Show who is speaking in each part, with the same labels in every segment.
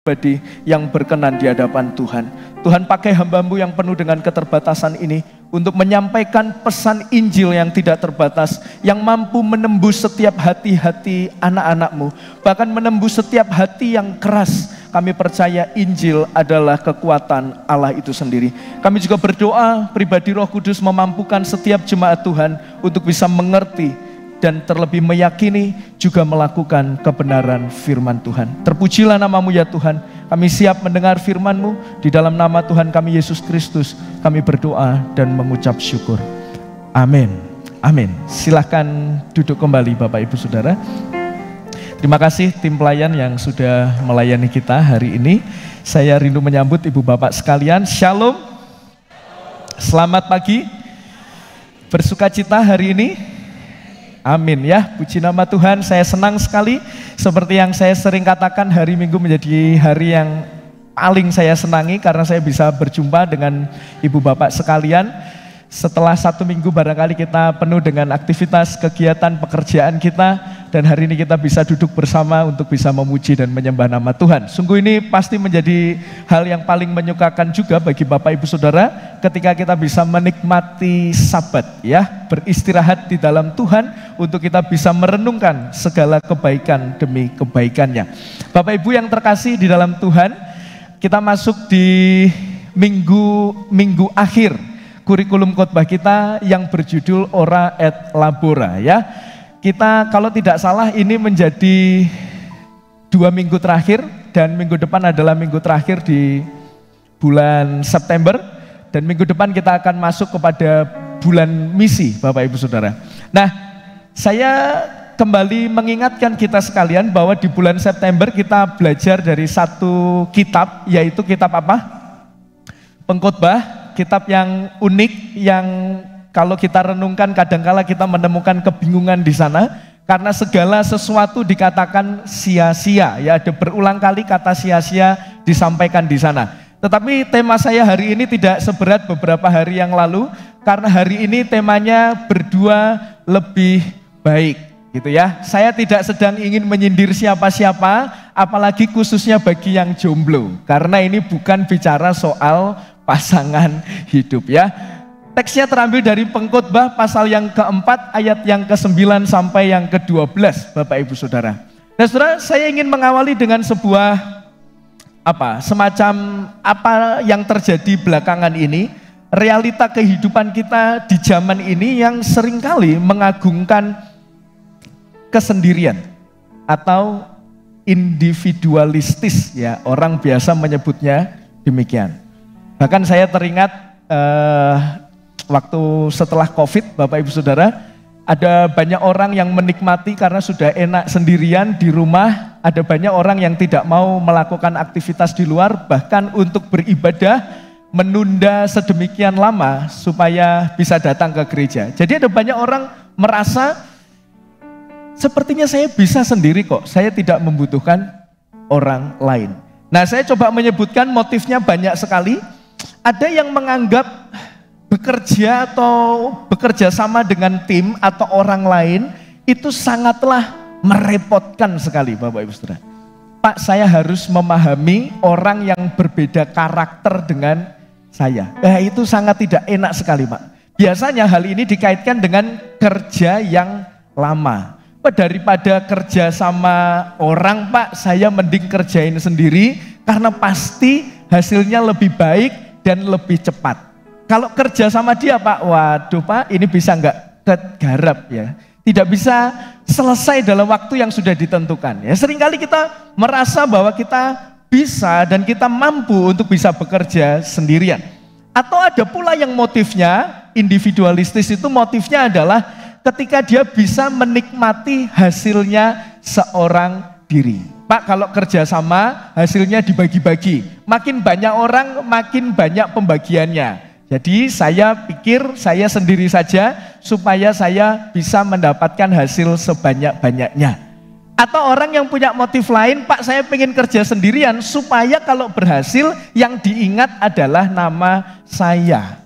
Speaker 1: pribadi yang berkenan di hadapan Tuhan. Tuhan pakai hamba-Mu yang penuh dengan keterbatasan ini untuk menyampaikan pesan Injil yang tidak terbatas, yang mampu menembus setiap hati-hati anak-anak-Mu, bahkan menembus setiap hati yang keras. Kami percaya Injil adalah kekuatan Allah itu sendiri. Kami juga berdoa pribadi Roh Kudus memampukan setiap jemaat Tuhan untuk bisa mengerti dan terlebih meyakini juga melakukan kebenaran firman Tuhan. Terpujilah nama-Mu ya Tuhan. Kami siap mendengar firman-Mu. Di dalam nama Tuhan kami Yesus Kristus kami berdoa dan mengucap syukur. Amin. Amin. Silahkan duduk kembali Bapak Ibu Saudara. Terima kasih tim pelayan yang sudah melayani kita hari ini. Saya rindu menyambut Ibu Bapak sekalian. Shalom. Selamat pagi. Bersukacita hari ini. Amin ya, puji nama Tuhan. Saya senang sekali, seperti yang saya sering katakan, hari Minggu menjadi hari yang paling saya senangi karena saya bisa berjumpa dengan Ibu Bapak sekalian. Setelah 1 minggu barangkali kita penuh dengan aktivitas, kegiatan, pekerjaan kita, dan hari ini kita bisa duduk bersama untuk bisa memuji dan menyembah nama Tuhan. Sungguh ini pasti menjadi hal yang paling menyukakan juga bagi Bapak Ibu Saudara ketika kita bisa menikmati Sabat ya, beristirahat di dalam Tuhan untuk kita bisa merenungkan segala kebaikan demi kebaikannya. Bapak Ibu yang terkasih di dalam Tuhan, kita masuk di minggu akhir kurikulum khotbah kita yang berjudul Ora et Labora ya. Kita kalau tidak salah ini menjadi 2 minggu terakhir dan minggu depan adalah minggu terakhir di bulan September dan minggu depan kita akan masuk kepada bulan misi Bapak Ibu Saudara. Nah, saya kembali mengingatkan kita sekalian bahwa di bulan September kita belajar dari satu kitab, yaitu kitab apa? Pengkhotbah. Kitab yang unik, yang kalau kita renungkan kadangkala kita menemukan kebingungan di sana karena segala sesuatu dikatakan sia-sia ya, ada berulang kali kata sia-sia disampaikan di sana. Tetapi tema saya hari ini tidak seberat beberapa hari yang lalu karena hari ini temanya berdua lebih baik gitu ya. Saya tidak sedang ingin menyindir siapa-siapa, apalagi khususnya bagi yang jomblo, karena ini bukan bicara soal pasangan hidup ya. Teksnya terambil dari Pengkhotbah pasal yang keempat ayat yang ke-9 sampai yang ke-12 Bapak Ibu Saudara. Nah Saudara, saya ingin mengawali dengan sebuah semacam apa yang terjadi belakangan ini, realita kehidupan kita di zaman ini yang seringkali mengagungkan kesendirian atau individualistis ya, orang biasa menyebutnya demikian. Bahkan saya teringat waktu setelah COVID, Bapak Ibu Saudara, ada banyak orang yang menikmati karena sudah enak sendirian di rumah, ada banyak orang yang tidak mau melakukan aktivitas di luar, bahkan untuk beribadah menunda sedemikian lama supaya bisa datang ke gereja. Jadi ada banyak orang merasa, sepertinya saya bisa sendiri kok, saya tidak membutuhkan orang lain. Nah saya coba menyebutkan motifnya banyak sekali. Ada yang menganggap bekerja atau bekerja sama dengan tim atau orang lain itu sangatlah merepotkan sekali Bapak Ibu Saudara. Pak, saya harus memahami orang yang berbeda karakter dengan saya. Itu sangat tidak enak sekali Pak. Biasanya hal ini dikaitkan dengan kerja yang lama. Daripada kerja sama orang Pak, saya mending kerjain sendiri karena pasti hasilnya lebih baik dan lebih cepat. Kalau kerja sama dia Pak, waduh Pak, ini bisa nggak kegarap ya. Tidak bisa selesai dalam waktu yang sudah ditentukan. Ya, seringkali kita merasa bahwa kita bisa dan kita mampu untuk bisa bekerja sendirian. Atau ada pula yang motifnya individualistis, itu motifnya adalah ketika dia bisa menikmati hasilnya seorang diri. Pak, kalau kerja sama hasilnya dibagi-bagi. Makin banyak orang, makin banyak pembagiannya. Jadi saya pikir saya sendiri saja supaya saya bisa mendapatkan hasil sebanyak-banyaknya. Atau orang yang punya motif lain, Pak saya pengen kerja sendirian supaya kalau berhasil yang diingat adalah nama saya.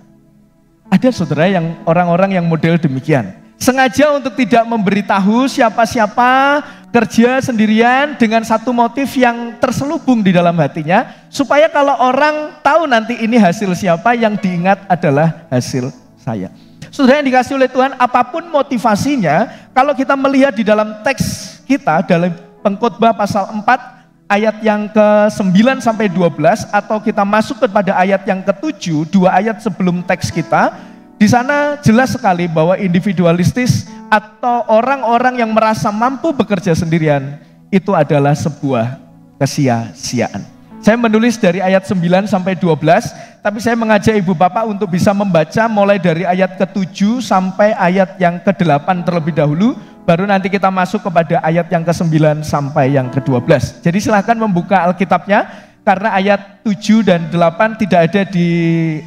Speaker 1: Ada saudara yang orang-orang yang model demikian. Sengaja untuk tidak memberitahu siapa-siapa kerja sendirian dengan satu motif yang terselubung di dalam hatinya, supaya kalau orang tahu nanti ini hasil siapa, yang diingat adalah hasil saya. Saudara yang dikasih oleh Tuhan, apapun motivasinya, kalau kita melihat di dalam teks kita, dalam Pengkhotbah pasal 4, ayat yang ke-9 sampai 12, atau kita masuk kepada ayat yang ke-7, 2 ayat sebelum teks kita, di sana jelas sekali bahwa individualistis atau orang-orang yang merasa mampu bekerja sendirian itu adalah sebuah kesia-siaan. Saya menulis dari ayat 9 sampai 12, tapi saya mengajak ibu bapak untuk bisa membaca mulai dari ayat ke-7 sampai ayat yang ke-8 terlebih dahulu, baru nanti kita masuk kepada ayat yang ke-9 sampai yang ke-12. Jadi silahkan membuka Alkitabnya, karena ayat 7 dan 8 tidak ada di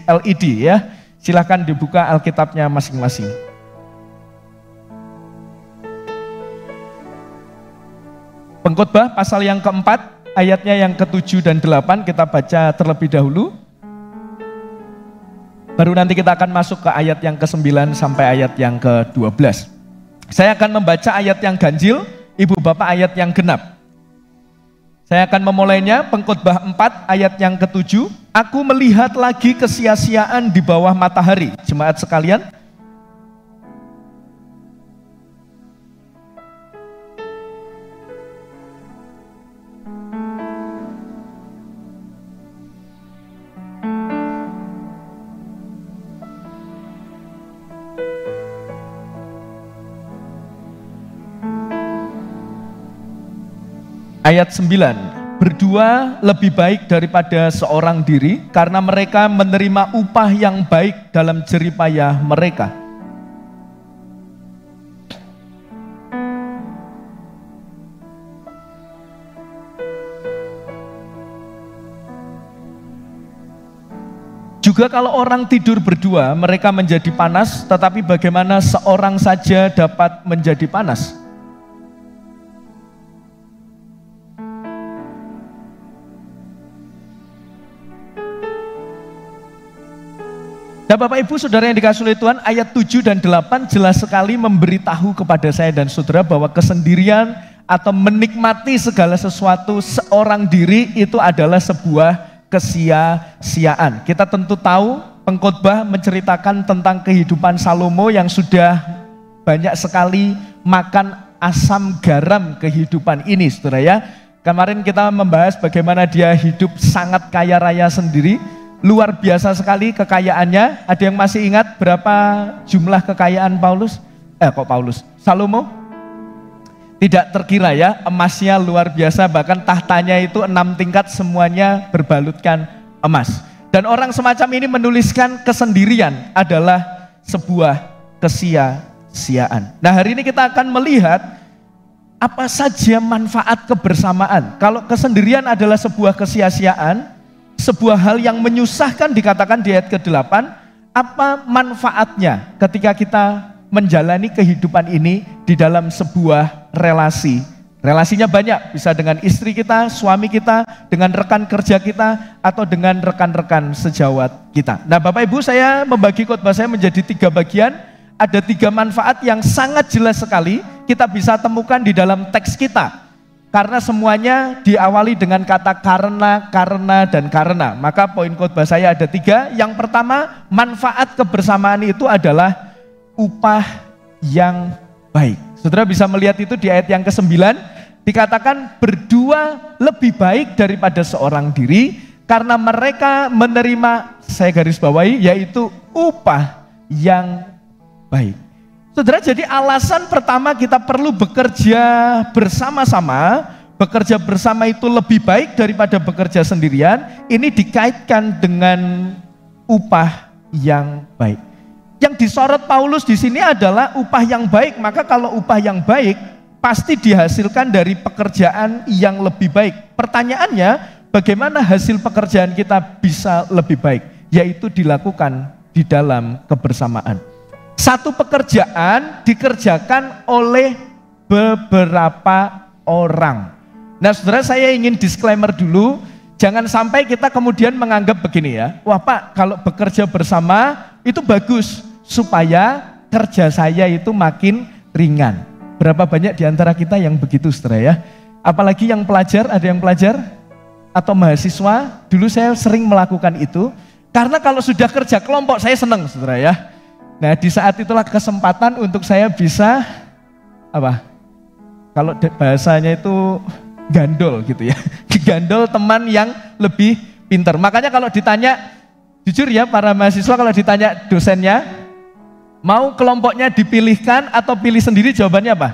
Speaker 1: LED ya. Silahkan dibuka Alkitabnya masing-masing. Pengkhotbah pasal yang keempat, ayatnya yang ke-7 dan 8 kita baca terlebih dahulu. Baru nanti kita akan masuk ke ayat yang ke-9 sampai ayat yang ke-12. Saya akan membaca ayat yang ganjil, ibu bapak ayat yang genap. Saya akan memulainya, Pengkhotbah 4 ayat yang ke-7. Aku melihat lagi kesia-siaan di bawah matahari. Jemaat sekalian, ayat 9, berdua lebih baik daripada seorang diri, karena mereka menerima upah yang baik dalam jeripayah mereka. Juga kalau orang tidur berdua, mereka menjadi panas, tetapi bagaimana seorang saja dapat menjadi panas? Nah Bapak Ibu Saudara yang dikasihi oleh Tuhan, ayat 7 dan 8 jelas sekali memberitahu kepada saya dan saudara bahwa kesendirian atau menikmati segala sesuatu seorang diri itu adalah sebuah kesia-siaan. Kita tentu tahu Pengkhotbah menceritakan tentang kehidupan Salomo yang sudah banyak sekali makan asam garam kehidupan ini, saudara ya. Kemarin kita membahas bagaimana dia hidup sangat kaya raya sendiri. Luar biasa sekali kekayaannya. Ada yang masih ingat berapa jumlah kekayaan Salomo? Tidak terkira ya, emasnya luar biasa, bahkan tahtanya itu 6 tingkat semuanya berbalutkan emas. Dan orang semacam ini menuliskan kesendirian adalah sebuah kesia-siaan. Nah hari ini kita akan melihat apa saja manfaat kebersamaan. Kalau kesendirian adalah sebuah kesia-siaan, sebuah hal yang menyusahkan dikatakan di ayat ke-8, apa manfaatnya ketika kita menjalani kehidupan ini di dalam sebuah relasi. Relasinya banyak, bisa dengan istri kita, suami kita, dengan rekan kerja kita, atau dengan rekan-rekan sejawat kita. Nah Bapak Ibu, saya membagi khotbah saya menjadi 3 bagian. Ada 3 manfaat yang sangat jelas sekali kita bisa temukan di dalam teks kita. Karena semuanya diawali dengan kata karena, dan karena. Maka poin khotbah saya ada 3. Yang pertama, manfaat kebersamaan itu adalah upah yang baik. Saudara bisa melihat itu di ayat yang ke-9. Dikatakan berdua lebih baik daripada seorang diri, karena mereka menerima, saya garis bawahi, yaitu upah yang baik. Saudara, jadi alasan pertama kita perlu bekerja bersama-sama. Bekerja bersama itu lebih baik daripada bekerja sendirian. Ini dikaitkan dengan upah yang baik. Yang disorot Paulus di sini adalah upah yang baik. Maka kalau upah yang baik pasti dihasilkan dari pekerjaan yang lebih baik. Pertanyaannya, bagaimana hasil pekerjaan kita bisa lebih baik? Yaitu dilakukan di dalam kebersamaan. Satu pekerjaan dikerjakan oleh beberapa orang. Nah saudara, saya ingin disclaimer dulu, jangan sampai kita kemudian menganggap begini ya, wah Pak, kalau bekerja bersama itu bagus, supaya kerja saya itu makin ringan. Berapa banyak di antara kita yang begitu, saudara ya? Apalagi yang pelajar, ada yang pelajar atau mahasiswa, dulu saya sering melakukan itu, karena kalau sudah kerja kelompok saya senang, saudara ya. Nah, di saat itulah kesempatan untuk saya bisa, kalau bahasanya itu gandol gitu ya, gandol teman yang lebih pintar. Makanya kalau ditanya, jujur ya para mahasiswa, kalau ditanya dosennya, mau kelompoknya dipilihkan atau pilih sendiri, jawabannya apa?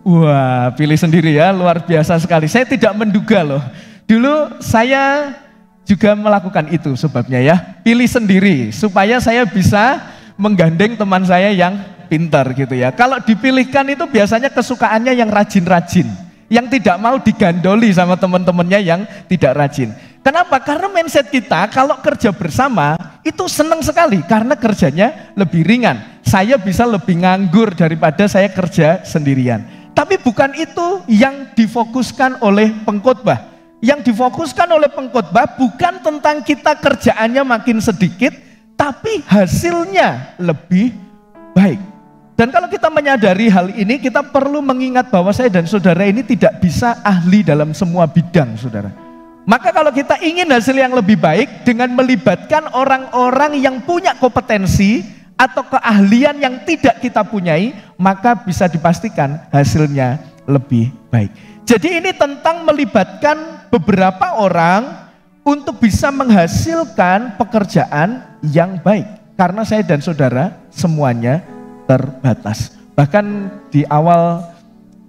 Speaker 1: Wah, pilih sendiri ya, luar biasa sekali. Saya tidak menduga loh. Dulu saya juga melakukan itu sebabnya ya. Pilih sendiri, supaya saya bisa menggandeng teman saya yang pintar gitu ya. Kalau dipilihkan itu biasanya kesukaannya yang rajin-rajin, yang tidak mau digandoli sama teman-temannya yang tidak rajin. Kenapa? Karena mindset kita kalau kerja bersama itu senang sekali karena kerjanya lebih ringan. Saya bisa lebih nganggur daripada saya kerja sendirian. Tapi bukan itu yang difokuskan oleh pengkhotbah. Yang difokuskan oleh pengkhotbah bukan tentang kita kerjaannya makin sedikit, tapi hasilnya lebih baik. Dan kalau kita menyadari hal ini, kita perlu mengingat bahwa saya dan saudara ini tidak bisa ahli dalam semua bidang, saudara. Maka kalau kita ingin hasil yang lebih baik dengan melibatkan orang-orang yang punya kompetensi atau keahlian yang tidak kita punyai, maka bisa dipastikan hasilnya lebih baik. Jadi ini tentang melibatkan beberapa orang untuk bisa menghasilkan pekerjaan yang baik. Karena saya dan saudara semuanya terbatas. Bahkan di awal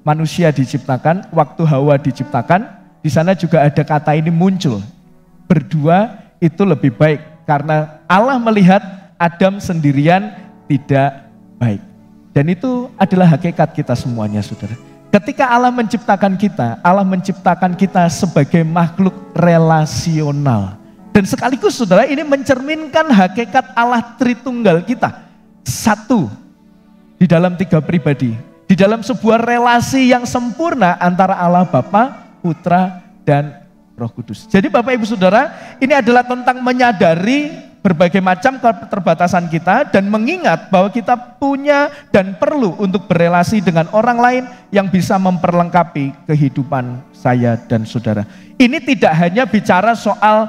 Speaker 1: manusia diciptakan, waktu Hawa diciptakan, di sana juga ada kata ini muncul. Berdua itu lebih baik karena Allah melihat Adam sendirian tidak baik. Dan itu adalah hakikat kita semuanya, saudara. Ketika Allah menciptakan kita sebagai makhluk relasional. Dan sekaligus, saudara, ini mencerminkan hakikat Allah Tritunggal kita. Satu di dalam tiga pribadi. Di dalam sebuah relasi yang sempurna antara Allah Bapa, Putra, dan Roh Kudus. Jadi Bapak Ibu Saudara, ini adalah tentang menyadari berbagai macam keterbatasan kita dan mengingat bahwa kita punya dan perlu untuk berelasi dengan orang lain yang bisa memperlengkapi kehidupan saya dan saudara. Ini tidak hanya bicara soal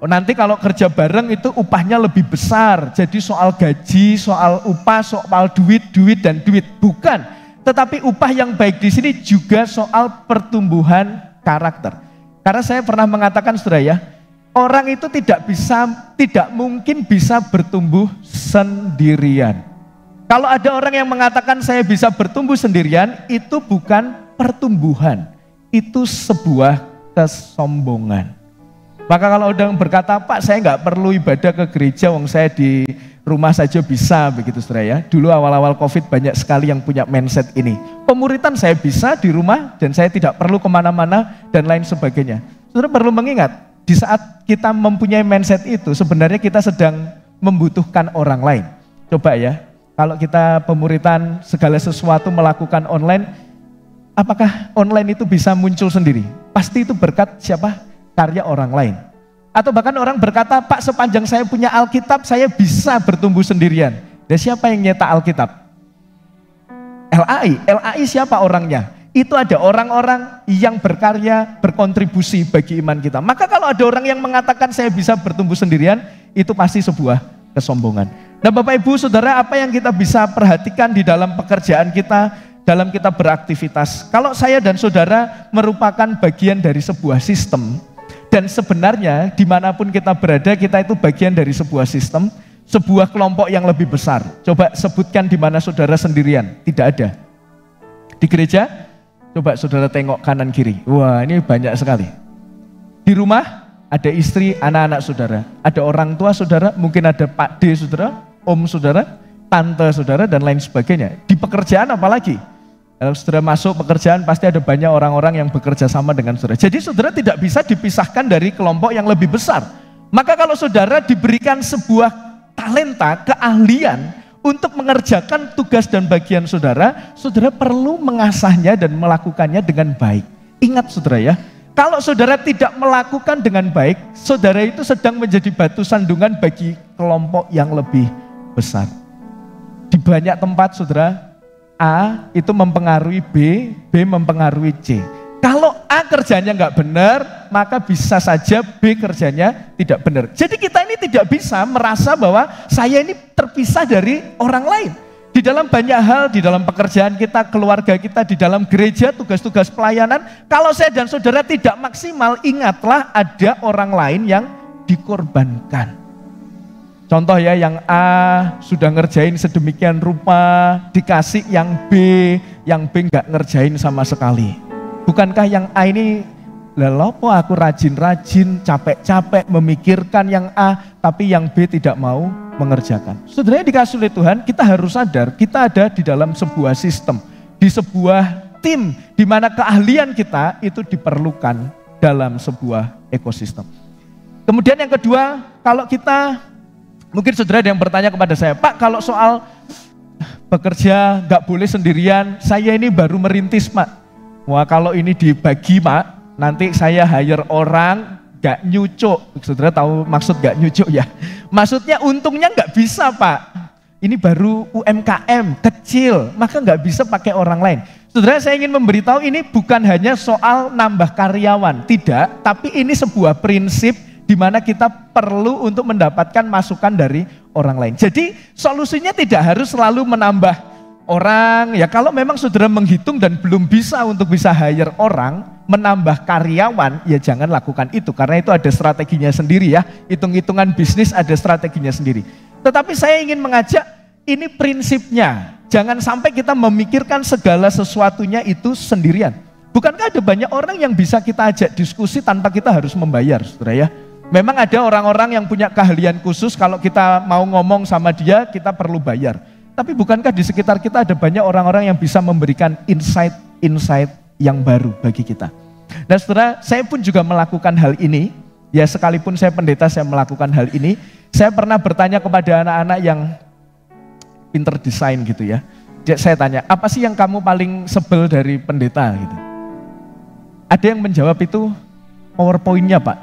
Speaker 1: nanti kalau kerja bareng itu upahnya lebih besar, jadi soal gaji, soal upah, soal duit dan duit. Bukan, tetapi upah yang baik di sini juga soal pertumbuhan karakter. Karena saya pernah mengatakan, saudara ya, orang itu tidak mungkin bisa bertumbuh sendirian. Kalau ada orang yang mengatakan saya bisa bertumbuh sendirian, itu bukan pertumbuhan, itu sebuah kesombongan. Maka kalau orang berkata, Pak, saya nggak perlu ibadah ke gereja, wong saya di rumah saja bisa, begitu saudara ya. Dulu awal-awal COVID banyak sekali yang punya mindset ini. Pemuritan saya bisa di rumah dan saya tidak perlu kemana-mana dan lain sebagainya. Saudara perlu mengingat, di saat kita mempunyai mindset itu, sebenarnya kita sedang membutuhkan orang lain. Coba ya, kalau kita pemuritan segala sesuatu melakukan online, apakah online itu bisa muncul sendiri? Pasti itu berkat siapa? Karya orang lain. Atau bahkan orang berkata, Pak, sepanjang saya punya Alkitab, saya bisa bertumbuh sendirian. Dan siapa yang nyetak Alkitab? LAI siapa orangnya? Itu ada orang-orang yang berkarya, berkontribusi bagi iman kita. Maka kalau ada orang yang mengatakan saya bisa bertumbuh sendirian, itu pasti sebuah kesombongan. Nah Bapak Ibu Saudara, apa yang kita bisa perhatikan di dalam pekerjaan kita, dalam kita beraktivitas? Kalau saya dan saudara merupakan bagian dari sebuah sistem, dan sebenarnya dimanapun kita berada, kita itu bagian dari sebuah sistem, sebuah kelompok yang lebih besar. Coba sebutkan di mana saudara sendirian, tidak ada. Di gereja, coba saudara tengok kanan kiri, wah ini banyak sekali. Di rumah, ada istri, anak-anak saudara, ada orang tua saudara, mungkin ada Pak D saudara, Om saudara, Tante saudara, dan lain sebagainya. Di pekerjaan apalagi? Kalau saudara masuk pekerjaan pasti ada banyak orang-orang yang bekerja sama dengan saudara. Jadi saudara tidak bisa dipisahkan dari kelompok yang lebih besar. Maka kalau saudara diberikan sebuah talenta, keahlian untuk mengerjakan tugas dan bagian saudara, saudara perlu mengasahnya dan melakukannya dengan baik. Ingat saudara ya, kalau saudara tidak melakukan dengan baik, saudara itu sedang menjadi batu sandungan bagi kelompok yang lebih besar. Di banyak tempat saudara, A itu mempengaruhi B, B mempengaruhi C. Kalau A kerjanya nggak benar, maka bisa saja B kerjanya tidak benar. Jadi kita ini tidak bisa merasa bahwa saya ini terpisah dari orang lain. Di dalam banyak hal, di dalam pekerjaan kita, keluarga kita, di dalam gereja, tugas-tugas pelayanan, kalau saya dan saudara tidak maksimal, ingatlah ada orang lain yang dikorbankan. Contoh ya, yang A sudah ngerjain sedemikian rupa, dikasih yang B nggak ngerjain sama sekali. Bukankah yang A ini, lelopo aku rajin-rajin, capek-capek memikirkan yang A, tapi yang B tidak mau mengerjakan. Sebenarnya dikasih oleh Tuhan, kita harus sadar, kita ada di dalam sebuah sistem, di sebuah tim, di mana keahlian kita itu diperlukan dalam sebuah ekosistem. Kemudian yang kedua, kalau kita mungkin saudara ada yang bertanya kepada saya, Pak, kalau soal bekerja nggak boleh sendirian, saya ini baru merintis, Pak. Wah, kalau ini dibagi, Pak, nanti saya hire orang nggak nyucuk. Saudara tahu maksud nggak nyucuk ya? Maksudnya untungnya nggak bisa, Pak. Ini baru UMKM kecil, maka nggak bisa pakai orang lain. Saudara, saya ingin memberitahu ini bukan hanya soal nambah karyawan, tidak, tapi ini sebuah prinsip di mana kita perlu untuk mendapatkan masukan dari orang lain. Jadi solusinya tidak harus selalu menambah orang, ya kalau memang saudara menghitung dan belum bisa untuk bisa hire orang, menambah karyawan, ya jangan lakukan itu, karena itu ada strateginya sendiri ya, hitung-hitungan bisnis ada strateginya sendiri. Tetapi saya ingin mengajak, ini prinsipnya, jangan sampai kita memikirkan segala sesuatunya itu sendirian. Bukankah ada banyak orang yang bisa kita ajak diskusi tanpa kita harus membayar, saudara ya? Memang ada orang-orang yang punya keahlian khusus, kalau kita mau ngomong sama dia, kita perlu bayar. Tapi bukankah di sekitar kita ada banyak orang-orang yang bisa memberikan insight yang baru bagi kita. Nah saudara, saya pun juga melakukan hal ini, ya sekalipun saya pendeta, saya melakukan hal ini. Saya pernah bertanya kepada anak-anak yang pinter desain gitu ya. Saya tanya, apa sih yang kamu paling sebel dari pendeta gitu? Ada yang menjawab itu, PowerPoint-nya, Pak.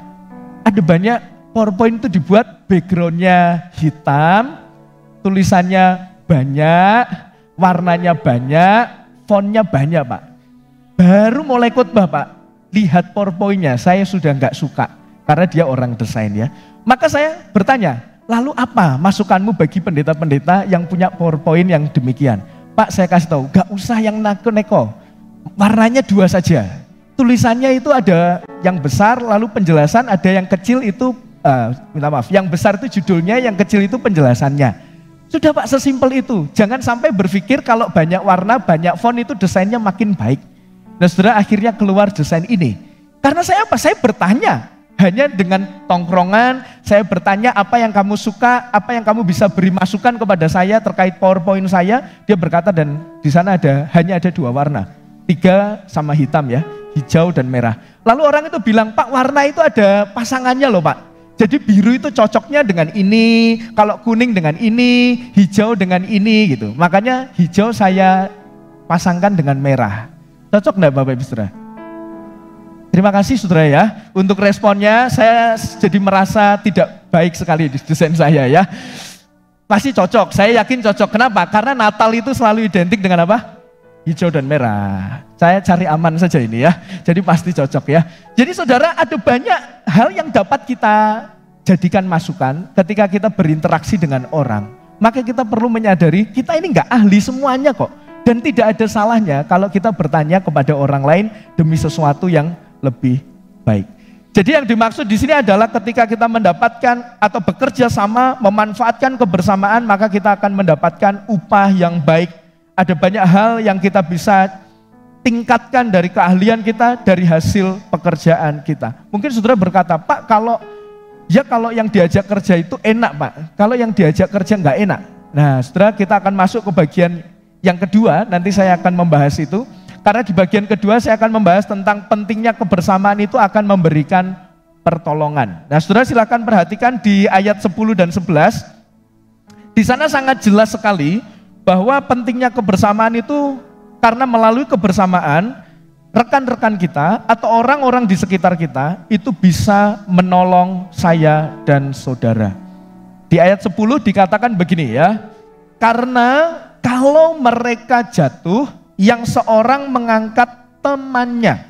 Speaker 1: Ada banyak PowerPoint itu dibuat background-nya hitam, tulisannya banyak, warnanya banyak, fontnya banyak, Pak. Baru mulai khotbah, Pak, lihat PowerPoint-nya, saya sudah nggak suka, karena dia orang desain ya. Maka saya bertanya, lalu apa masukanmu bagi pendeta-pendeta yang punya PowerPoint yang demikian? Pak, saya kasih tahu, nggak usah yang neko-neko, warnanya 2 saja. Tulisannya itu ada yang besar, lalu penjelasan ada yang kecil itu, minta maaf, yang besar itu judulnya, yang kecil itu penjelasannya. Sudah Pak, sesimpel itu. Jangan sampai berpikir kalau banyak warna, banyak font itu desainnya makin baik. Nah saudara, akhirnya keluar desain ini. Karena saya apa? Saya bertanya, hanya dengan tongkrongan, saya bertanya apa yang kamu suka, apa yang kamu bisa beri masukan kepada saya terkait PowerPoint saya. Dia berkata, dan di sana hanya ada 2 warna, 3 sama hitam ya, hijau dan merah. Lalu orang itu bilang, Pak, warna itu ada pasangannya loh, Pak. Jadi biru itu cocoknya dengan ini, kalau kuning dengan ini, hijau dengan ini gitu. Makanya hijau saya pasangkan dengan merah. Cocok enggak Bapak Ibu Saudara? Terima kasih saudara ya. Untuk responnya saya jadi merasa tidak baik sekali di desain saya ya. Pasti cocok, saya yakin cocok. Kenapa? Karena Natal itu selalu identik dengan apa? Hijau dan merah. Saya cari aman saja ini ya. Jadi pasti cocok ya. Jadi saudara, ada banyak hal yang dapat kita jadikan masukan ketika kita berinteraksi dengan orang. Maka kita perlu menyadari kita ini enggak ahli semuanya kok. Dan tidak ada salahnya kalau kita bertanya kepada orang lain demi sesuatu yang lebih baik. Jadi yang dimaksud di sini adalah ketika kita mendapatkan atau bekerja sama, memanfaatkan kebersamaan, maka kita akan mendapatkan upah yang baik. Ada banyak hal yang kita bisa tingkatkan dari keahlian kita, dari hasil pekerjaan kita. Mungkin saudara berkata, Pak, kalau yang diajak kerja itu enak, Pak. Kalau yang diajak kerja enggak enak. Nah, saudara, kita akan masuk ke bagian yang kedua, nanti saya akan membahas itu. Karena di bagian kedua saya akan membahas tentang pentingnya kebersamaan itu akan memberikan pertolongan. Nah, saudara silakan perhatikan di ayat 10 dan 11. Di sana sangat jelas sekali bahwa pentingnya kebersamaan itu karena melalui kebersamaan rekan-rekan kita atau orang-orang di sekitar kita itu bisa menolong saya dan saudara. Di ayat 10 dikatakan begini ya, karena kalau mereka jatuh, yang seorang mengangkat temannya.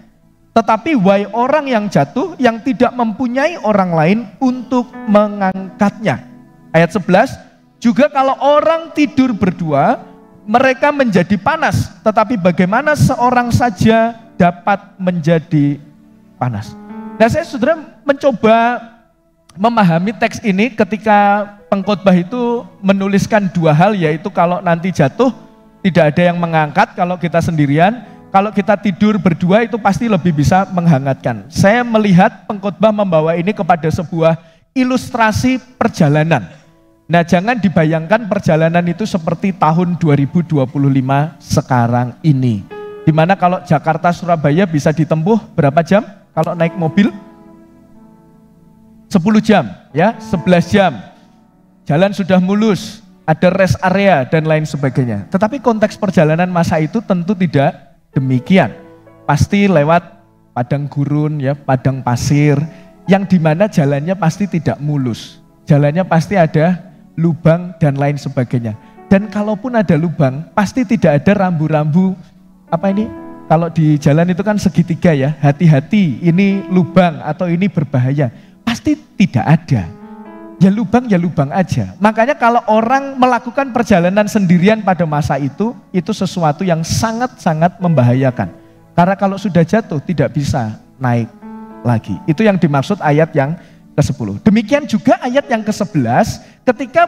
Speaker 1: Tetapi wahai orang yang jatuh, yang tidak mempunyai orang lain untuk mengangkatnya. Ayat 11, juga kalau orang tidur berdua, mereka menjadi panas. Tetapi bagaimana seorang saja dapat menjadi panas. Nah, saya saudara mencoba memahami teks ini ketika pengkhotbah itu menuliskan dua hal, yaitu kalau nanti jatuh tidak ada yang mengangkat kalau kita sendirian. Kalau kita tidur berdua itu pasti lebih bisa menghangatkan. Saya melihat pengkhotbah membawa ini kepada sebuah ilustrasi perjalanan. Nah, jangan dibayangkan perjalanan itu seperti tahun 2025 sekarang ini. Dimana kalau Jakarta Surabaya bisa ditempuh berapa jam? Kalau naik mobil? 10 jam, ya, 11 jam. Jalan sudah mulus, ada rest area dan lain sebagainya. Tetapi konteks perjalanan masa itu tentu tidak demikian. Pasti lewat padang gurun, ya, padang pasir, yang dimana jalannya pasti tidak mulus. Jalannya pasti ada lubang dan lain sebagainya. Dan kalaupun ada lubang, pasti tidak ada rambu-rambu, apa ini? Kalau di jalan itu kan segitiga ya, hati-hati, ini lubang atau ini berbahaya. Pasti tidak ada. Ya lubang aja. Makanya kalau orang melakukan perjalanan sendirian pada masa itu sesuatu yang sangat-sangat membahayakan. Karena kalau sudah jatuh tidak bisa naik lagi. Itu yang dimaksud ayat yang ke-10. Demikian juga ayat yang ke-11, ketika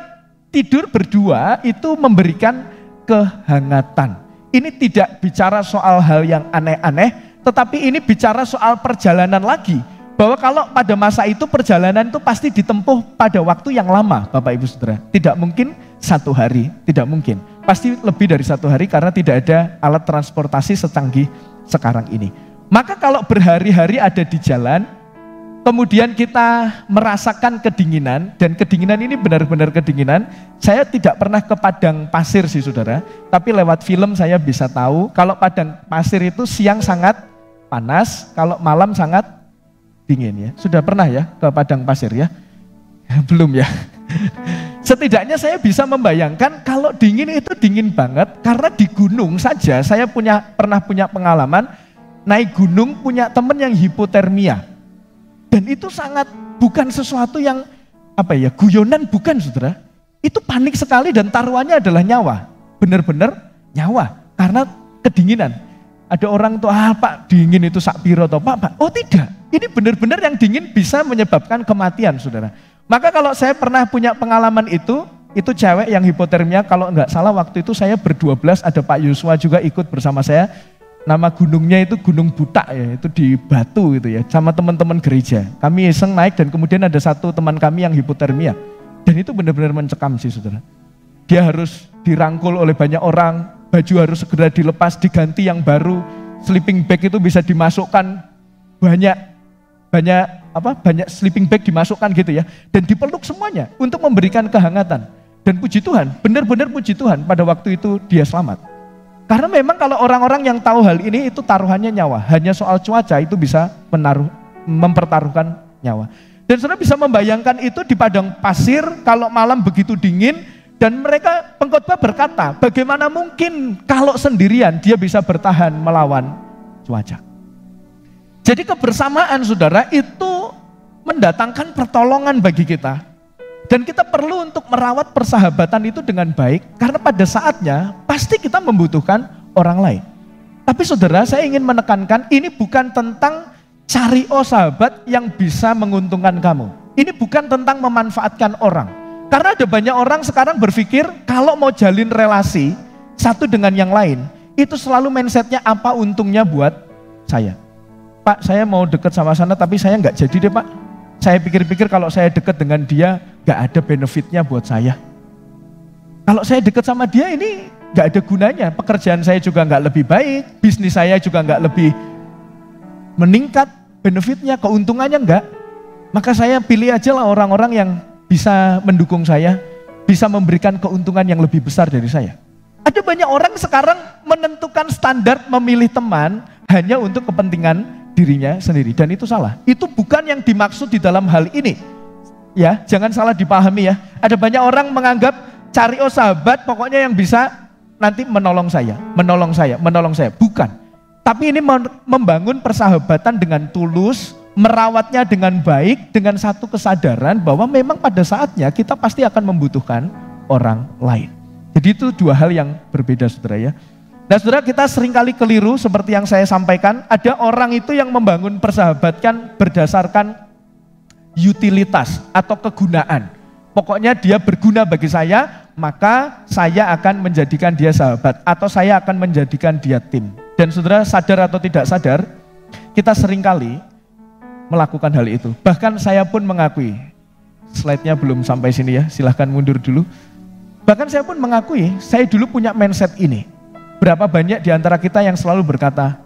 Speaker 1: tidur berdua itu memberikan kehangatan. Ini tidak bicara soal hal yang aneh-aneh, tetapi ini bicara soal perjalanan lagi. Bahwa kalau pada masa itu perjalanan itu pasti ditempuh pada waktu yang lama, Bapak Ibu Saudara. Tidak mungkin 1 hari, tidak mungkin. Pasti lebih dari 1 hari karena tidak ada alat transportasi secanggih sekarang ini. Maka kalau berhari-hari ada di jalan, kemudian kita merasakan kedinginan, dan kedinginan ini benar-benar kedinginan. Saya tidak pernah ke padang pasir sih saudara, tapi lewat film saya bisa tahu kalau padang pasir itu siang sangat panas, kalau malam sangat dingin ya. Sudah pernah ya ke padang pasir ya? Belum ya. Setidaknya saya bisa membayangkan kalau dingin itu dingin banget, karena di gunung saja saya pernah punya pengalaman naik gunung, punya teman yang hipotermia. Dan itu sangat bukan sesuatu yang guyonan, bukan saudara. Itu panik sekali dan taruhannya adalah nyawa. Benar-benar nyawa karena kedinginan. Ada orang tuh, Pak dingin itu sak piro toh Pak. Oh tidak, ini benar-benar yang dingin bisa menyebabkan kematian saudara. Maka kalau saya pernah punya pengalaman itu cewek yang hipotermia, kalau enggak salah waktu itu saya ber-12, ada Pak Yuswa juga ikut bersama saya. Nama gunungnya itu Gunung Butak ya, itu di Batu gitu ya, sama teman-teman gereja. Kami iseng naik dan kemudian ada satu teman kami yang hipotermia. Dan itu benar-benar mencekam sih saudara. Dia harus dirangkul oleh banyak orang, baju harus segera dilepas, diganti yang baru, sleeping bag itu bisa dimasukkan banyak sleeping bag dimasukkan gitu ya, dan dipeluk semuanya untuk memberikan kehangatan. Dan puji Tuhan, benar-benar puji Tuhan pada waktu itu dia selamat. Karena memang kalau orang-orang yang tahu hal ini itu taruhannya nyawa, hanya soal cuaca itu bisa mempertaruhkan nyawa. Dan saudara bisa membayangkan itu di padang pasir kalau malam begitu dingin. Dan mereka, pengkhotbah berkata, bagaimana mungkin kalau sendirian dia bisa bertahan melawan cuaca. Jadi kebersamaan saudara itu mendatangkan pertolongan bagi kita. Dan kita perlu untuk merawat persahabatan itu dengan baik, karena pada saatnya pasti kita membutuhkan orang lain. Tapi saudara, saya ingin menekankan, ini bukan tentang cari sahabat yang bisa menguntungkan kamu. Ini bukan tentang memanfaatkan orang. Karena ada banyak orang sekarang berpikir kalau mau jalin relasi satu dengan yang lain, itu selalu mindsetnya apa untungnya buat saya. Pak, saya mau deket sama sana tapi saya nggak jadi deh Pak. Saya pikir-pikir kalau saya deket dengan dia nggak ada benefitnya buat saya. Kalau saya deket sama dia ini nggak ada gunanya. Pekerjaan saya juga nggak lebih baik, bisnis saya juga nggak lebih meningkat, benefitnya, keuntungannya nggak. Maka saya pilih aja lah orang-orang yang bisa mendukung saya, bisa memberikan keuntungan yang lebih besar dari saya. Ada banyak orang sekarang menentukan standar memilih teman hanya untuk kepentingan dirinya sendiri, dan itu salah. Itu bukan yang dimaksud di dalam hal ini. Ya, jangan salah dipahami ya. Ada banyak orang menganggap cari sahabat pokoknya yang bisa nanti menolong saya. Bukan. Tapi ini membangun persahabatan dengan tulus, merawatnya dengan baik, dengan satu kesadaran bahwa memang pada saatnya kita pasti akan membutuhkan orang lain. Jadi itu dua hal yang berbeda, saudara ya. Nah saudara, kita seringkali keliru seperti yang saya sampaikan, ada orang itu yang membangun persahabatan berdasarkan utilitas atau kegunaan. Pokoknya dia berguna bagi saya, maka saya akan menjadikan dia sahabat atau saya akan menjadikan dia tim. Dan saudara sadar atau tidak sadar, kita seringkali melakukan hal itu. Bahkan saya pun mengakui, slide-nya belum sampai sini ya, silahkan mundur dulu. Bahkan saya pun mengakui, saya dulu punya mindset ini. Berapa banyak di antara kita yang selalu berkata,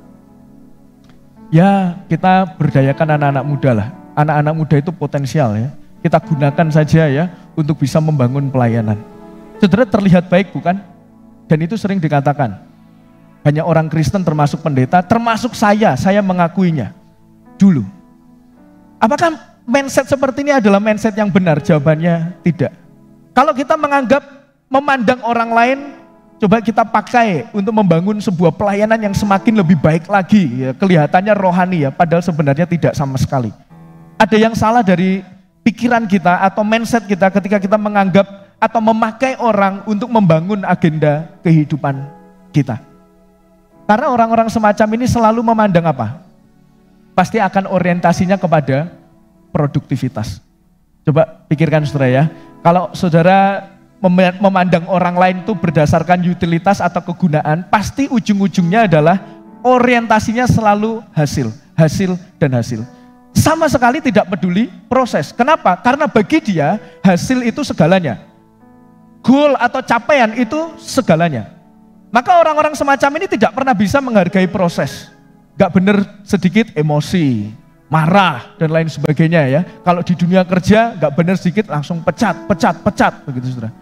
Speaker 1: ya kita berdayakan anak-anak muda lah. Anak-anak muda itu potensial ya. Kita gunakan saja ya untuk bisa membangun pelayanan. Saudara terlihat baik bukan? Dan itu sering dikatakan. Banyak orang Kristen termasuk pendeta, termasuk saya mengakuinya. Dulu. Apakah mindset seperti ini adalah mindset yang benar? Jawabannya tidak. Kalau kita memandang orang lain, coba kita pakai untuk membangun sebuah pelayanan yang semakin lebih baik lagi, ya, kelihatannya rohani ya, padahal sebenarnya tidak sama sekali. Ada yang salah dari pikiran kita atau mindset kita ketika kita menganggap atau memakai orang untuk membangun agenda kehidupan kita. Karena orang-orang semacam ini selalu memandang apa? Pasti akan orientasinya kepada produktivitas. Coba pikirkan saudara ya, kalau saudara memandang orang lain itu berdasarkan utilitas atau kegunaan, pasti ujung-ujungnya adalah orientasinya selalu hasil. Sama sekali tidak peduli proses. Kenapa? Karena bagi dia hasil itu segalanya. Goal atau capaian itu segalanya. Maka orang-orang semacam ini tidak pernah bisa menghargai proses. Gak bener sedikit emosi, marah dan lain sebagainya ya. Kalau di dunia kerja gak bener sedikit langsung pecat, begitu saudara.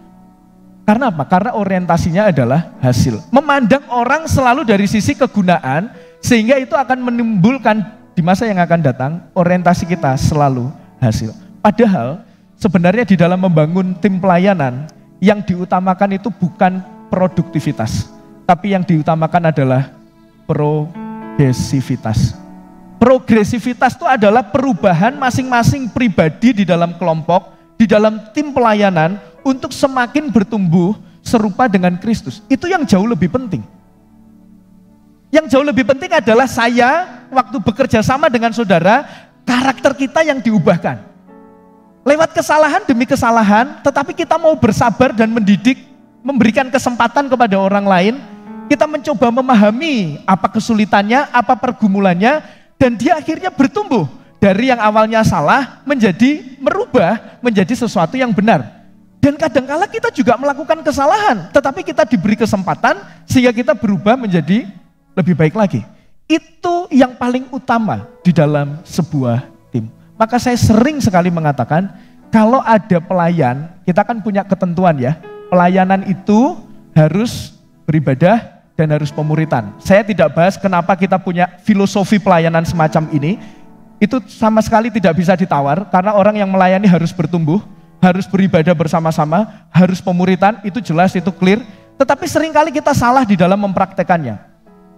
Speaker 1: Karena apa? Karena orientasinya adalah hasil. Memandang orang selalu dari sisi kegunaan, sehingga itu akan menimbulkan di masa yang akan datang, orientasi kita selalu hasil. Padahal sebenarnya di dalam membangun tim pelayanan, yang diutamakan itu bukan produktivitas, tapi yang diutamakan adalah progresivitas. Progresivitas itu adalah perubahan masing-masing pribadi di dalam kelompok, di dalam tim pelayanan, untuk semakin bertumbuh serupa dengan Kristus. Itu yang jauh lebih penting. Yang jauh lebih penting adalah saya waktu bekerja sama dengan saudara, karakter kita yang diubahkan. Lewat kesalahan demi kesalahan, tetapi kita mau bersabar dan mendidik, memberikan kesempatan kepada orang lain. Kita mencoba memahami apa kesulitannya, apa pergumulannya, dan dia akhirnya bertumbuh. Dari yang awalnya salah merubah menjadi sesuatu yang benar. Dan kadangkala kita juga melakukan kesalahan, tetapi kita diberi kesempatan sehingga kita berubah menjadi lebih baik lagi. Itu yang paling utama di dalam sebuah tim. Maka saya sering sekali mengatakan, kalau ada pelayan, kita kan punya ketentuan ya, pelayanan itu harus beribadah dan harus pemuritan. Saya tidak bahas kenapa kita punya filosofi pelayanan semacam ini, itu sama sekali tidak bisa ditawar, karena orang yang melayani harus bertumbuh, harus beribadah bersama-sama, harus pemuritan, itu jelas, itu clear. Tetapi seringkali kita salah di dalam mempraktekannya.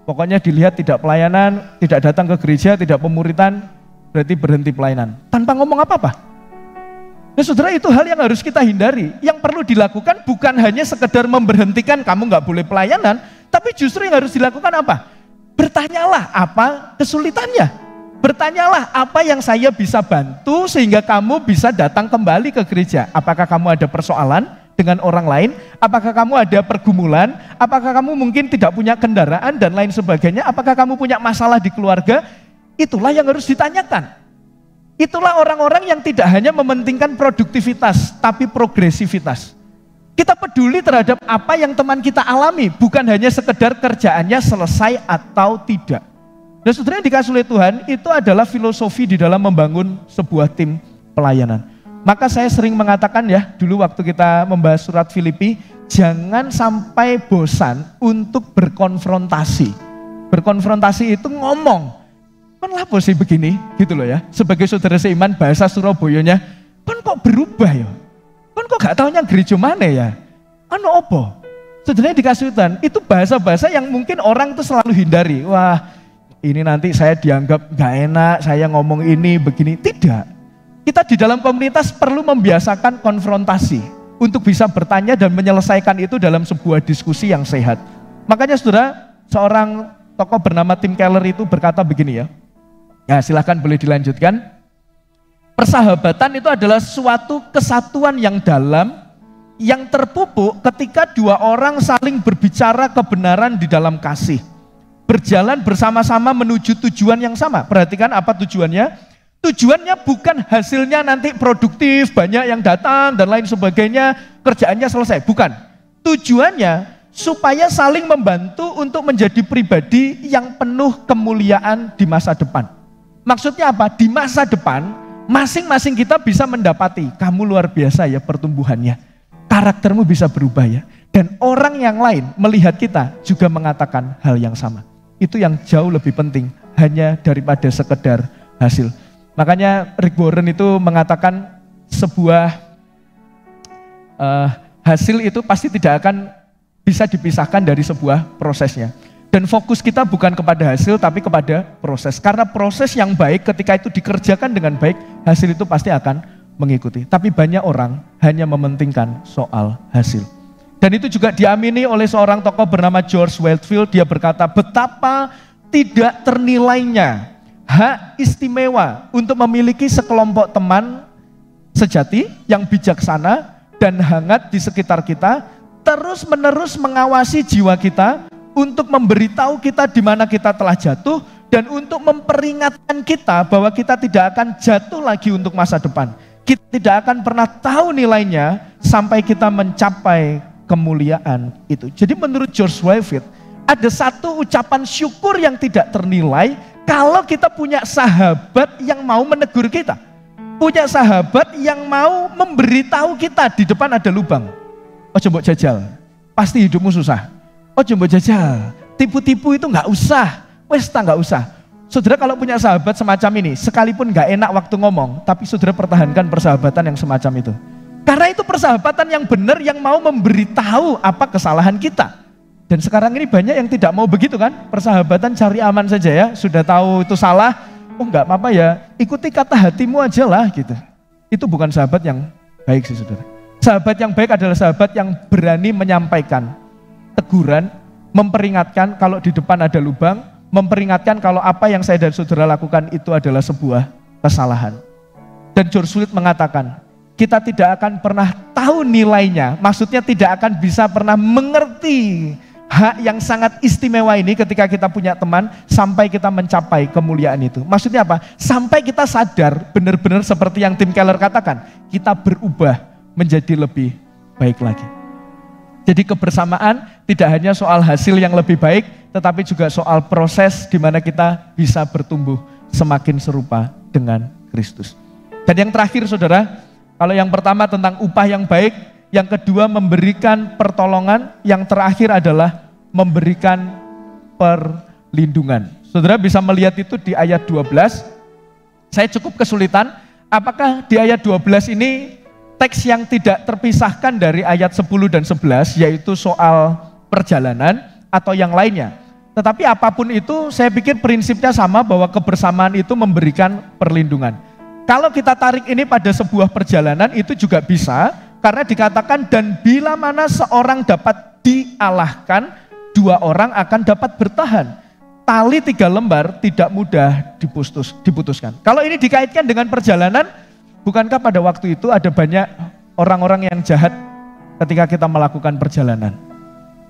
Speaker 1: Pokoknya dilihat tidak pelayanan, tidak datang ke gereja, tidak pemuritan, berarti berhenti pelayanan. Tanpa ngomong apa-apa. Nah saudara, itu hal yang harus kita hindari. Yang perlu dilakukan bukan hanya sekedar memberhentikan kamu nggak boleh pelayanan, tapi justru yang harus dilakukan apa? Bertanyalah apa kesulitannya. Bertanyalah apa yang saya bisa bantu sehingga kamu bisa datang kembali ke gereja. Apakah kamu ada persoalan dengan orang lain? Apakah kamu ada pergumulan? Apakah kamu mungkin tidak punya kendaraan dan lain sebagainya? Apakah kamu punya masalah di keluarga? Itulah yang harus ditanyakan. Itulah orang-orang yang tidak hanya mementingkan produktivitas, tapi progresivitas. Kita peduli terhadap apa yang teman kita alami, bukan hanya sekedar kerjaannya selesai atau tidak. Dan saudara yang dikasih oleh Tuhan, itu adalah filosofi di dalam membangun sebuah tim pelayanan. Maka saya sering mengatakan ya, dulu waktu kita membahas surat Filipi, jangan sampai bosan untuk berkonfrontasi. Berkonfrontasi itu ngomong, kan apa sih begini, gitu loh ya. Sebagai saudara seiman, bahasa Surabayanya, kan kok berubah ya? Kan kok gak taunya gereja mana ya? Anu opo? Saudaranya di kasutan, itu bahasa-bahasa yang mungkin orang itu selalu hindari. Wah, ini nanti saya dianggap gak enak, saya ngomong ini, begini. Tidak. Kita di dalam komunitas perlu membiasakan konfrontasi untuk bisa bertanya dan menyelesaikan itu dalam sebuah diskusi yang sehat. Makanya saudara, seorang tokoh bernama Tim Keller itu berkata begini ya. Ya silahkan boleh dilanjutkan. Persahabatan itu adalah suatu kesatuan yang dalam, yang terpupuk ketika dua orang saling berbicara kebenaran di dalam kasih. Berjalan bersama-sama menuju tujuan yang sama. Perhatikan apa tujuannya. Tujuannya bukan hasilnya nanti produktif, banyak yang datang dan lain sebagainya, kerjaannya selesai. Bukan. Tujuannya supaya saling membantu untuk menjadi pribadi yang penuh kemuliaan di masa depan. Maksudnya apa? Di masa depan, masing-masing kita bisa mendapati, kamu luar biasa ya pertumbuhannya. Karaktermu bisa berubah ya. Dan orang yang lain melihat kita juga mengatakan hal yang sama. Itu yang jauh lebih penting hanya daripada sekedar hasil. Makanya Rick Warren itu mengatakan sebuah hasil itu pasti tidak akan bisa dipisahkan dari sebuah prosesnya. Dan fokus kita bukan kepada hasil tapi kepada proses. Karena proses yang baik ketika itu dikerjakan dengan baik, hasil itu pasti akan mengikuti. Tapi banyak orang hanya mementingkan soal hasil. Dan itu juga diamini oleh seorang tokoh bernama George Whitefield. Dia berkata, betapa tidak ternilainya hak istimewa untuk memiliki sekelompok teman sejati yang bijaksana dan hangat di sekitar kita, terus-menerus mengawasi jiwa kita untuk memberitahu kita di mana kita telah jatuh dan untuk memperingatkan kita bahwa kita tidak akan jatuh lagi untuk masa depan. Kita tidak akan pernah tahu nilainya sampai kita mencapai kemuliaan itu. Jadi menurut George Whitefield, ada satu ucapan syukur yang tidak ternilai kalau kita punya sahabat yang mau menegur kita. Punya sahabat yang mau memberitahu kita di depan ada lubang. Oh coba jajal, pasti hidupmu susah. Oh coba jajal, tipu-tipu itu nggak usah, nggak usah. Saudara kalau punya sahabat semacam ini, sekalipun gak enak waktu ngomong, tapi saudara pertahankan persahabatan yang semacam itu. Karena itu persahabatan yang benar yang mau memberitahu apa kesalahan kita. Dan sekarang ini banyak yang tidak mau begitu kan, persahabatan cari aman saja ya, sudah tahu itu salah, oh gak apa-apa ya, ikuti kata hatimu aja lah gitu. Itu bukan sahabat yang baik sih saudara. Sahabat yang baik adalah sahabat yang berani menyampaikan teguran, memperingatkan kalau di depan ada lubang, memperingatkan kalau apa yang saya dan saudara lakukan itu adalah sebuah kesalahan. Dan George Whitefield mengatakan, kita tidak akan pernah tahu nilainya, maksudnya tidak akan bisa pernah mengerti hak yang sangat istimewa ini ketika kita punya teman sampai kita mencapai kemuliaan itu. Maksudnya apa? Sampai kita sadar benar-benar seperti yang Tim Keller katakan, kita berubah menjadi lebih baik lagi. Jadi kebersamaan tidak hanya soal hasil yang lebih baik, tetapi juga soal proses di mana kita bisa bertumbuh semakin serupa dengan Kristus. Dan yang terakhir saudara, kalau yang pertama tentang upah yang baik, yang kedua memberikan pertolongan, yang terakhir adalah memberikan perlindungan. Saudara bisa melihat itu di ayat 12, saya cukup kesulitan, apakah di ayat 12 ini teks yang tidak terpisahkan dari ayat 10 dan 11, yaitu soal perjalanan atau yang lainnya. Tetapi apapun itu, saya pikir prinsipnya sama bahwa kebersamaan itu memberikan perlindungan. Kalau kita tarik ini pada sebuah perjalanan, itu juga bisa, karena dikatakan, dan bila mana seorang dapat dialahkan, dua orang akan dapat bertahan. Tali 3 lembar tidak mudah diputuskan. Kalau ini dikaitkan dengan perjalanan, bukankah pada waktu itu ada banyak orang-orang yang jahat ketika kita melakukan perjalanan?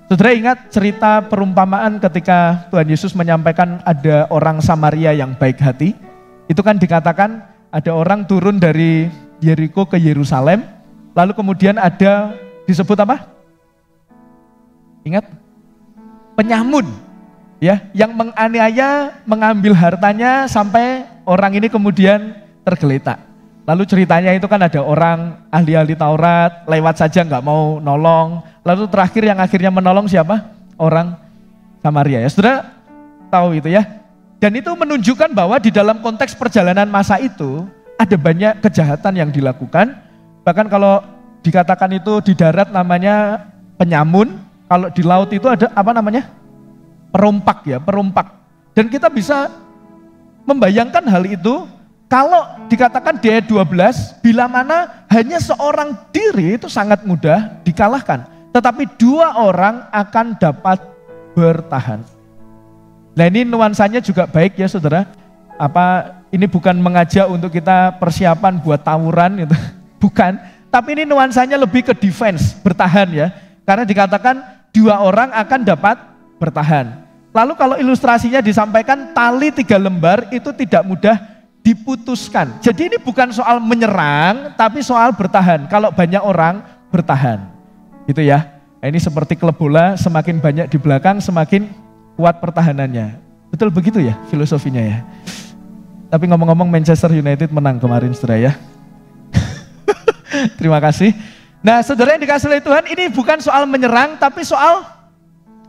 Speaker 1: Saudara ingat cerita perumpamaan ketika Tuhan Yesus menyampaikan ada orang Samaria yang baik hati? Itu kan dikatakan ada orang turun dari Yeriko ke Yerusalem, lalu kemudian ada disebut apa? Ingat? Penyamun, ya, yang menganiaya, mengambil hartanya sampai orang ini kemudian tergeletak. Lalu ceritanya itu kan ada orang ahli-ahli Taurat, lewat saja nggak mau nolong. Lalu terakhir yang akhirnya menolong siapa? Orang Samaria ya. Saudara tahu itu ya. Dan itu menunjukkan bahwa di dalam konteks perjalanan masa itu ada banyak kejahatan yang dilakukan. Bahkan kalau dikatakan itu di darat namanya penyamun, Kalau di laut itu ada apa namanya? Perompak ya, perompak. Dan kita bisa membayangkan hal itu kalau dikatakan di ayat 12, bila mana hanya seorang diri itu sangat mudah dikalahkan. Tetapi 2 orang akan dapat bertahan. Nah ini nuansanya juga baik ya saudara. Ini bukan mengajak untuk kita persiapan buat tawuran gitu. Bukan. Tapi ini nuansanya lebih ke defense, bertahan ya. Karena dikatakan 2 orang akan dapat bertahan. Lalu kalau ilustrasinya disampaikan tali 3 lembar itu tidak mudah diputuskan. Jadi ini bukan soal menyerang, tapi soal bertahan. Kalau banyak orang bertahan, gitu ya. Nah, ini seperti klub bola, semakin banyak di belakang, semakin kuat pertahanannya. Betul begitu ya filosofinya ya. Tapi ngomong-ngomong Manchester United menang kemarin saudara ya. Terima kasih. Nah saudara yang dikasih oleh Tuhan, ini bukan soal menyerang, tapi soal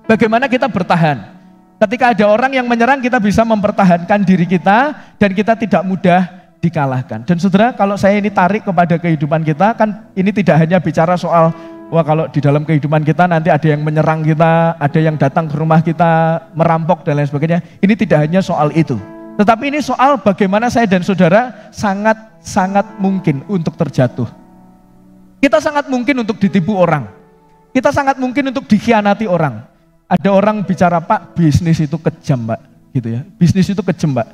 Speaker 1: bagaimana kita bertahan. Ketika ada orang yang menyerang, kita bisa mempertahankan diri kita dan kita tidak mudah dikalahkan. Dan saudara, kalau saya ini tarik kepada kehidupan kita, kan ini tidak hanya bicara soal, wah kalau di dalam kehidupan kita nanti ada yang menyerang kita, ada yang datang ke rumah kita, merampok dan lain sebagainya. Ini tidak hanya soal itu. Tetapi ini soal bagaimana saya dan saudara sangat mungkin untuk terjatuh. Kita sangat mungkin untuk ditipu orang. Kita sangat mungkin untuk dikhianati orang. Ada orang bicara, Pak, bisnis itu kejam, Pak, gitu ya. Bisnis itu kejam, Pak.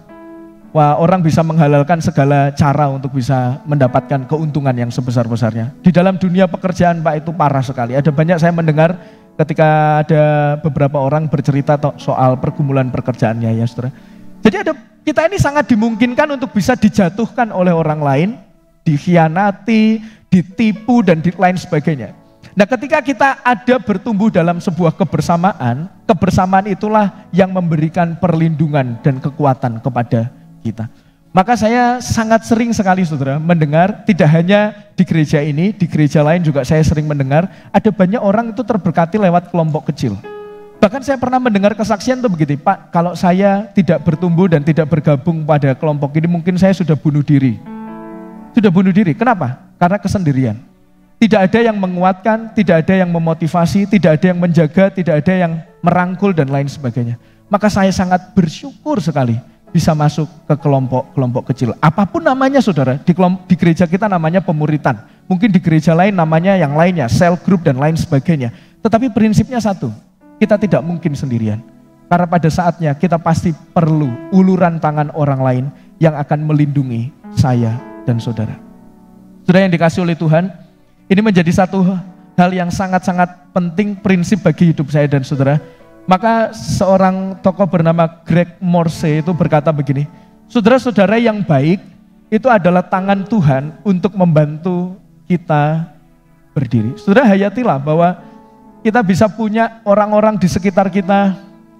Speaker 1: Wah, orang bisa menghalalkan segala cara untuk bisa mendapatkan keuntungan yang sebesar-besarnya. Di dalam dunia pekerjaan, Pak, itu parah sekali. Ada banyak saya mendengar ketika ada beberapa orang bercerita soal pergumulan pekerjaannya ya, saudara. Jadi kita ini sangat dimungkinkan untuk bisa dijatuhkan oleh orang lain, dikhianati, ditipu, dan lain sebagainya. Nah ketika kita ada bertumbuh dalam sebuah kebersamaan itulah yang memberikan perlindungan dan kekuatan kepada kita. Maka saya sangat sering sekali saudara mendengar, tidak hanya di gereja ini, di gereja lain juga saya sering mendengar, ada banyak orang itu terberkati lewat kelompok kecil. Bahkan saya pernah mendengar kesaksian itu begitu, Pak, kalau saya tidak bertumbuh dan tidak bergabung pada kelompok ini, mungkin saya sudah bunuh diri. Sudah bunuh diri, kenapa? Karena kesendirian. Tidak ada yang menguatkan, tidak ada yang memotivasi, tidak ada yang menjaga, tidak ada yang merangkul dan lain sebagainya. Maka saya sangat bersyukur sekali bisa masuk ke kelompok kecil. Apapun namanya saudara, di gereja kita namanya pemuritan. Mungkin di gereja lain namanya yang lainnya, cell group dan lain sebagainya. Tetapi prinsipnya satu, kita tidak mungkin sendirian. Karena pada saatnya kita pasti perlu uluran tangan orang lain yang akan melindungi saya dan saudara. Saudara yang dikasih oleh Tuhan, ini menjadi satu hal yang sangat-sangat penting prinsip bagi hidup saya dan saudara. Maka seorang tokoh bernama Greg Morse itu berkata begini, saudara-saudara yang baik itu adalah tangan Tuhan untuk membantu kita berdiri. Saudara hayatilah bahwa kita bisa punya orang-orang di sekitar kita,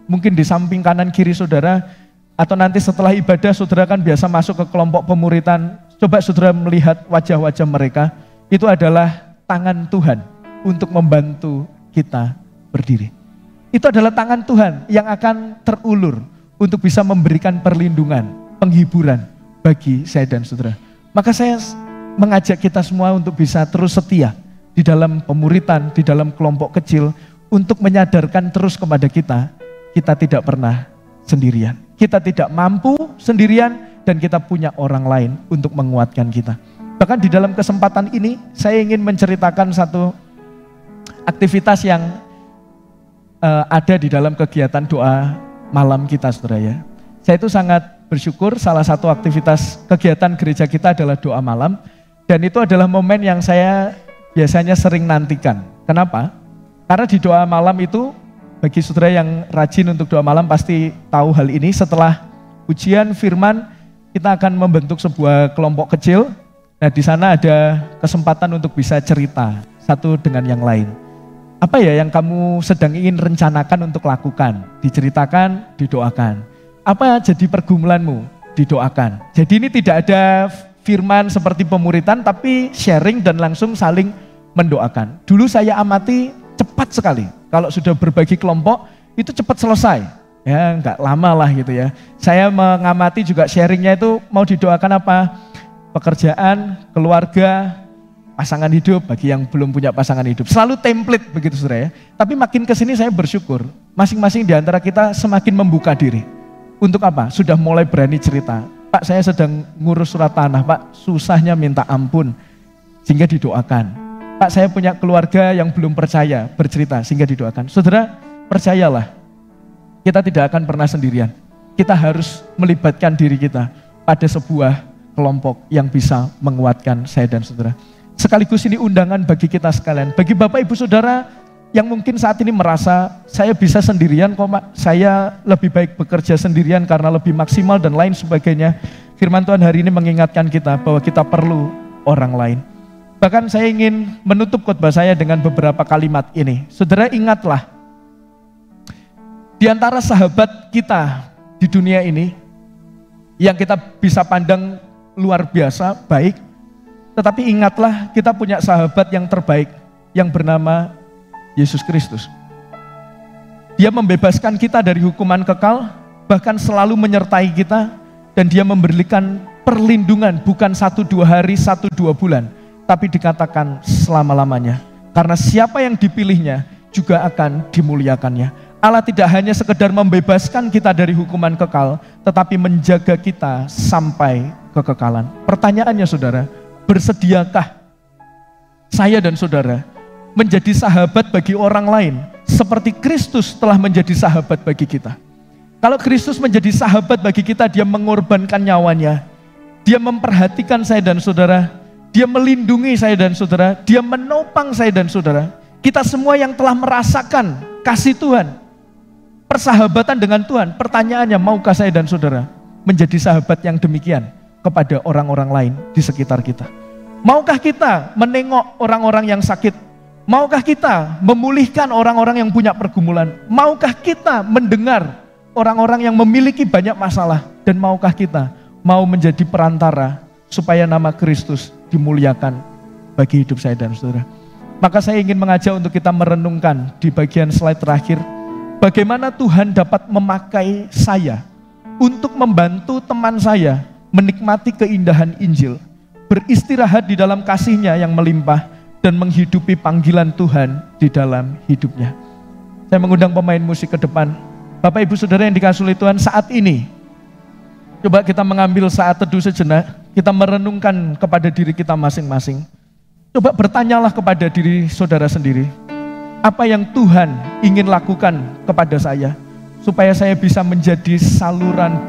Speaker 1: mungkin di samping kanan kiri saudara, atau nanti setelah ibadah saudara kan biasa masuk ke kelompok pemuritan. Coba saudara melihat wajah-wajah mereka. Itu adalah tangan Tuhan untuk membantu kita berdiri. Itu adalah tangan Tuhan yang akan terulur untuk bisa memberikan perlindungan, penghiburan bagi saya dan saudara. Maka saya mengajak kita semua untuk bisa terus setia di dalam pemuritan, di dalam kelompok kecil, untuk menyadarkan terus kepada kita, kita tidak pernah sendirian. Kita tidak mampu sendirian dan kita punya orang lain untuk menguatkan kita. Bahkan di dalam kesempatan ini saya ingin menceritakan satu aktivitas yang ada di dalam kegiatan doa malam kita saudara ya. Saya itu sangat bersyukur, salah satu aktivitas kegiatan gereja kita adalah doa malam. Dan itu adalah momen yang saya biasanya sering nantikan. Kenapa? Karena di doa malam itu, bagi saudara yang rajin untuk doa malam pasti tahu hal ini. Setelah ujian firman, kita akan membentuk sebuah kelompok kecil. Nah di sana ada kesempatan untuk bisa cerita satu dengan yang lain. Apa ya yang kamu sedang ingin rencanakan untuk lakukan? Diceritakan, didoakan. Apa jadi pergumulanmu? Didoakan. Jadi ini tidak ada firman seperti pemuritan, tapi sharing dan langsung saling mendoakan. Dulu saya amati cepat sekali. Kalau sudah berbagi kelompok, itu cepat selesai. Ya enggak lama lah gitu ya. Saya mengamati juga sharingnya itu mau didoakan apa? Pekerjaan, keluarga, pasangan hidup, bagi yang belum punya pasangan hidup. Selalu template begitu saudara ya. Tapi makin kesini saya bersyukur, masing-masing di antara kita semakin membuka diri. Untuk apa? Sudah mulai berani cerita. Pak, saya sedang ngurus surat tanah, Pak, susahnya minta ampun, sehingga didoakan. Pak, saya punya keluarga yang belum percaya, bercerita, sehingga didoakan. Saudara, percayalah, kita tidak akan pernah sendirian. Kita harus melibatkan diri kita pada sebuah kelompok yang bisa menguatkan saya dan saudara. Sekaligus ini undangan bagi kita sekalian, bagi Bapak Ibu Saudara yang mungkin saat ini merasa saya bisa sendirian kok Pak, saya lebih baik bekerja sendirian karena lebih maksimal dan lain sebagainya. Firman Tuhan hari ini mengingatkan kita bahwa kita perlu orang lain. Bahkan saya ingin menutup khotbah saya dengan beberapa kalimat ini. Saudara, ingatlah, di antara sahabat kita di dunia ini yang kita bisa pandang luar biasa, baik, tetapi ingatlah kita punya sahabat yang terbaik yang bernama Yesus Kristus. Dia membebaskan kita dari hukuman kekal, bahkan selalu menyertai kita, dan dia memberikan perlindungan bukan 1-2 hari, 1-2 bulan, tapi dikatakan selama-lamanya. Karena siapa yang dipilihnya juga akan dimuliakannya. Allah tidak hanya sekedar membebaskan kita dari hukuman kekal, tetapi menjaga kita sampai kekekalan. Pertanyaannya saudara, bersediakah saya dan saudara menjadi sahabat bagi orang lain seperti Kristus telah menjadi sahabat bagi kita? Kalau Kristus menjadi sahabat bagi kita, dia mengorbankan nyawanya, dia memperhatikan saya dan saudara, dia melindungi saya dan saudara, dia menopang saya dan saudara. Kita semua yang telah merasakan kasih Tuhan, persahabatan dengan Tuhan, pertanyaannya, maukah saya dan saudara menjadi sahabat yang demikian kepada orang-orang lain di sekitar kita? Maukah kita menengok orang-orang yang sakit? Maukah kita memulihkan orang-orang yang punya pergumulan? Maukah kita mendengar orang-orang yang memiliki banyak masalah? Dan maukah kita mau menjadi perantara supaya nama Kristus dimuliakan bagi hidup saya dan saudara? Maka saya ingin mengajak untuk kita merenungkan di bagian slide terakhir, bagaimana Tuhan dapat memakai saya untuk membantu teman saya menikmati keindahan Injil, beristirahat di dalam kasih-Nya yang melimpah, dan menghidupi panggilan Tuhan di dalam hidupnya. Saya mengundang pemain musik ke depan. Bapak Ibu Saudara yang dikasihi oleh Tuhan, saat ini coba kita mengambil saat teduh sejenak, kita merenungkan kepada diri kita masing-masing. Coba bertanyalah kepada diri saudara sendiri, apa yang Tuhan ingin lakukan kepada saya supaya saya bisa menjadi saluran